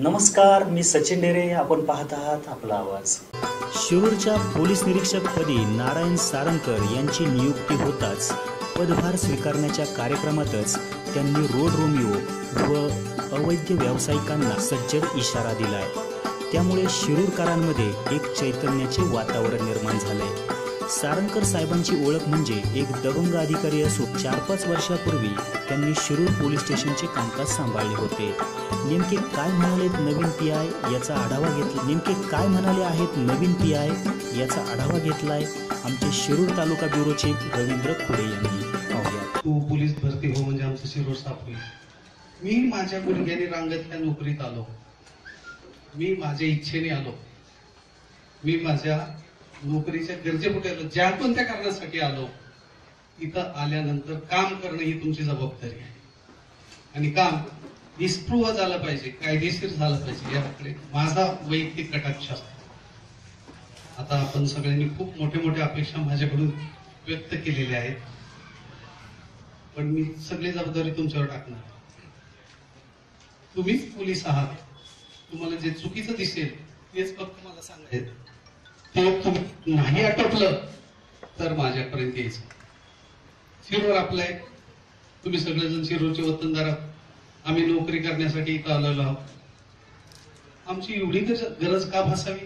नमस्कार, मी सचिन डेरे. आपण पाहत आहात आपला आवाज. शिरूरच्या पोलीस निरीक्षकपदी नारायण सारंगकर यांची नियुक्ती होताच पदभार स्वीकारण्याच्या कार्यक्रमातच त्यांनी रोड रोमिओ व अवैध व्यावसायिकांना सज्जड इशारा दिलाय. त्यामुळे शिरूरकरांमध्ये एक चैतन्याचे वातावरण निर्माण झालंय. सारंगकर साहेबांची ओळख म्हणजे एक दबंग अधिकारी असून 4-5 वर्षापूर्वी त्यांनी शिरूर पोलीस स्टेशनचे कामकाज सांभाळले होते. नेमके काय म्हणाले नवीन पीआय याचा आढावा घेतला. याचा आढावा घेतलाय आमचे शिरूर तालुका ब्युरोचे रवींद्र खोडे यांनी. पाहूया. तू पोलीस भरती हो म्हणजे आमचं शिरूर साफ होईल. मी माझ्या मुलग्याने रांगतल्या नोकरीत आलो. मी माझ्या इच्छेने आलो. मी माझ्या नोकरीच्या गरजेपोटी आलो. ज्या कोणत्या कारणासाठी आलो. इथं आल्यानंतर काम करणं ही तुमची जबाबदारी आहे आणि काम निष्प्रुह झालं पाहिजे, कायदेशीर झालं पाहिजे याकडे माझा वैयक्तिक कटाक्ष असतो. आता आपण सगळ्यांनी खूप मोठ्या अपेक्षा माझ्याकडून व्यक्त केलेल्या आहेत, पण मी सगळी जबाबदारी तुमच्यावर टाकणार. तुम्हीच पोलीस आहात. तुम्हाला जे चुकीचं दिसेल तेच फक्त मला सांगायचं. ते तुम्ही नाही आटोपलं तर माझ्यापर्यंत यायचं. शिरूर आपलंय. तुम्ही सगळेजण शिरूरचे वतनदार आहात. आम्ही नोकरी करण्यासाठी इथं आलेलो आहोत. आमची एवढी गरज का भासावी.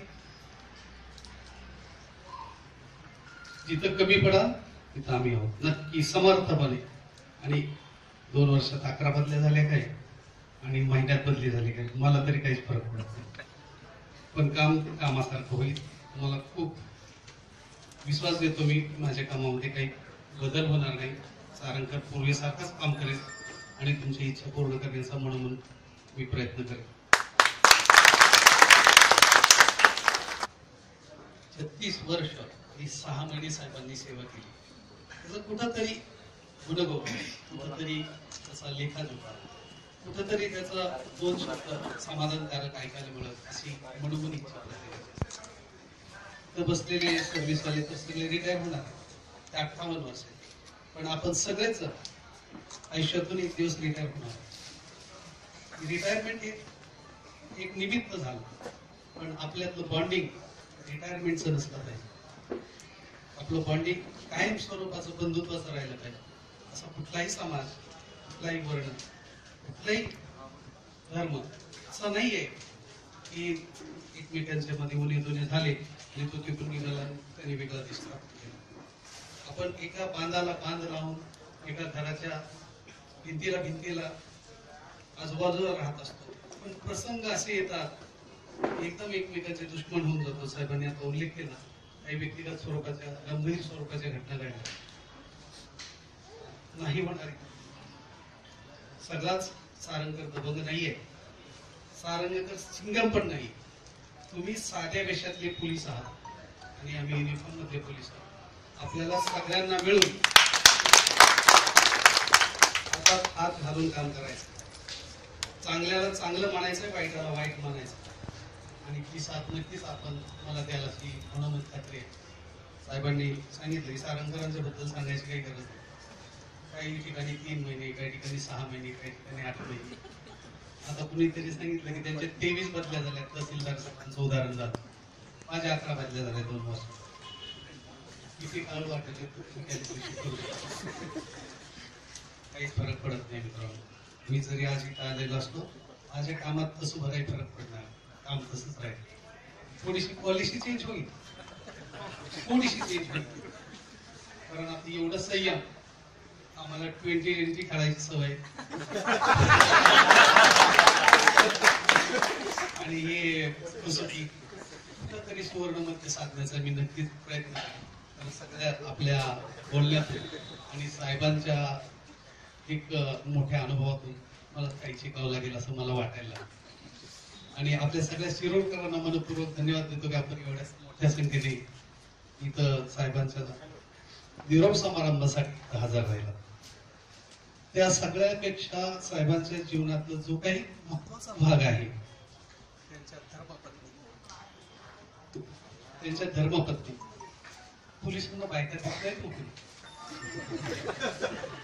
जिथं कमी पडा तिथं आम्ही आहोत नक्की समर्थपणे. आणि 2 वर्षात 11 बदल्या झाल्या काय आणि महिन्यात बदली झाली काय मला तरी काहीच फरक पडत नाही. पण काम कामासारखं होईल. मला खूप विश्वास देतो. मी माझ्या कामामध्ये काही बदल होणार नाही. सारंगकर पूर्वीसारखंच काम करेल आणि तुमची इच्छा पूर्ण करण्याचा म्हणून मी प्रयत्न करेन. 36 वर्ष ही 6 महिने साहेबांनी सेवा केली. त्याचं कुठंतरी गुणगौरव, कुठंतरी त्याचा लेखाजोखा, कुठंतरी त्याचा 2 शब्द समाधानकारक ऐकायला मिळत अशी म्हणून इच्छा प्रत्येकाची. तर बसलेले सर्व्हिस वाले तर सगळे रिटायर होणार. ते 58 वर्ष. पण आपण सगळेच आयुष्यातून एक दिवस रिटायर होणार. रिटायरमेंट हे एक निमित्त झालं, पण आपल्यातलं बॉन्डिंग रिटायरमेंटचं नसलं पाहिजे. आपलं बॉन्डिंग कायम स्वरूपाचं बंधुत्वाचं राहिलं पाहिजे. असा कुठलाही समाज, कुठलाही वर्ण, कुठलाही धर्म असं नाहीये की एकमेकांच्या मध्ये उणे झाले आणि तो तिथून निघाला त्याने वेगळा दिसला. आपण एका बांधाला बांध लावून एका घराच्या भिंतीला आजूबाजूला राहत असतो. पण प्रसंग असे येतात एकदम एकमेकांचे दुश्मन होऊन जातो. साहेबांनी आता उल्लेख केला काही व्यक्तिगत स्वरूपाच्या गंभीर स्वरूपाच्या घटना घडल्या. नाही होणार. सगळाच सारंगकर दबंग नाहीये. सारंगकर सिंगम पण नाही. तुम्ही साध्या वेशातले पोलीस आहात आणि आम्ही युनिफॉर्म मधले पोलीस आहात. आपल्याला सगळ्यांना मिळून हातात हात घालून काम करायचं. चांगल्याला चांगलं म्हणायचं, वाईटाला वाईट म्हणायचं आणि ती साथ नक्कीच आपण मला द्याल अशी म्हणून खात्री आहे. साहेबांनी सांगितलं की सारंगकरांच्या बद्दल सांगायची काही गरज नाही. काही ठिकाणी 3 महिने, काही ठिकाणी 6 महिने, काही ठिकाणी 8 महिने. आता कुणीतरी सांगितलं की त्यांच्या 23 बदल्या झाल्या. तहसीलदार साहेबांचं उदाहरण झालं. माझ्या 11 बदल्या झाल्या 2 वर्ष. किती काळ वाटत काहीच फरक पडत नाही मित्रांनो. मी जरी आज इथं आलेलो असतो माझ्या कामात तसं काही फरक पडणार. काम तसंच राहील. थोडीशी पॉलिसी चेंज होईल. कारण आता एवढं संयम. आम्हाला 20-20 खेळायची सवय आणि हे कसोटी कुठंतरी सुवर्ण मध्य साधण्याचा मी नक्कीच प्रयत्न करेन. सगळ्या आपल्या बोलण्यातून आणि साहेबांच्या एक मोठ्या अनुभवातून मला काही शिकावं लागेल असं मला वाटायला लागलं. आणि आपल्या सगळ्या शिरूरकरांना मनपूर्वक धन्यवाद देतो की आपण एवढ्या मोठ्या संख्येने इथं साहेबांच्या निरोप समारंभासाठी हजर राहिला. त्या सगळ्यापेक्षा साहेबांच्या जीवनातला जो काही महत्वाचा भाग आहे त्यांच्या धर्मपत्नी. पोलिसांना बायका दिसताय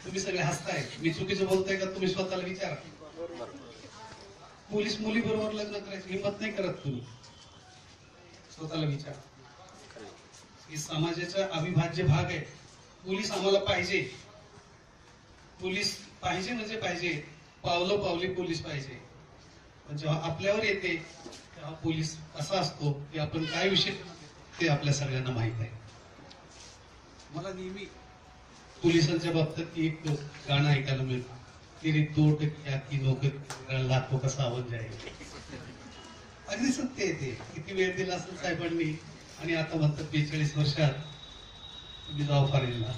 तुम्ही सगळे हसताय. मी चुकीचं बोलताय का तुम्ही स्वतःला विचारा. पोलीस मुलीबरोबर लग्न करायची हिंमत नाही करत तुम्ही. स्वतःला विचार. ही समाजाचा अविभाज्य भाग आहे. पोलीस आम्हाला पाहिजे. पोलीस पाहिजे म्हणजे पाहिजे. पावलं पावली पोलीस पाहिजे. पण जेव्हा आपल्यावर येते तेव्हा पोलीस असा असतो की आपण काय विषय ते आपल्या सगळ्यांना माहित आहे. मला नेहमी पोलिसांच्या बाबतीत एक गाणं ऐकायला मिळतं. तेरी 2% की नोकरी लाखो का सावन जाईल. अगदी सत्य आहे ते. किती वेळ दिला असेल साहेबांनी आणि आता म्हणतात 42 वर्षात तुम्ही जाऊ फॉरेनला.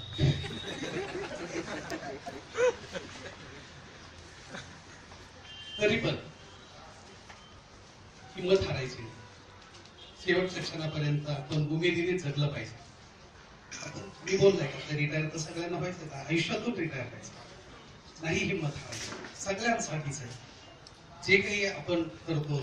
तरी पण हिंमत हारायची. शेवटच्या क्षणापर्यंत आपण उमेदीने जगलं पाहिजे. मी बोललाय का रिटायर तर सगळ्यांना व्हायचं का? आयुष्यातून रिटायर व्हायचं नाही. हिंमत हारायची सगळ्यांसाठीच आहे. जे काही आपण करतो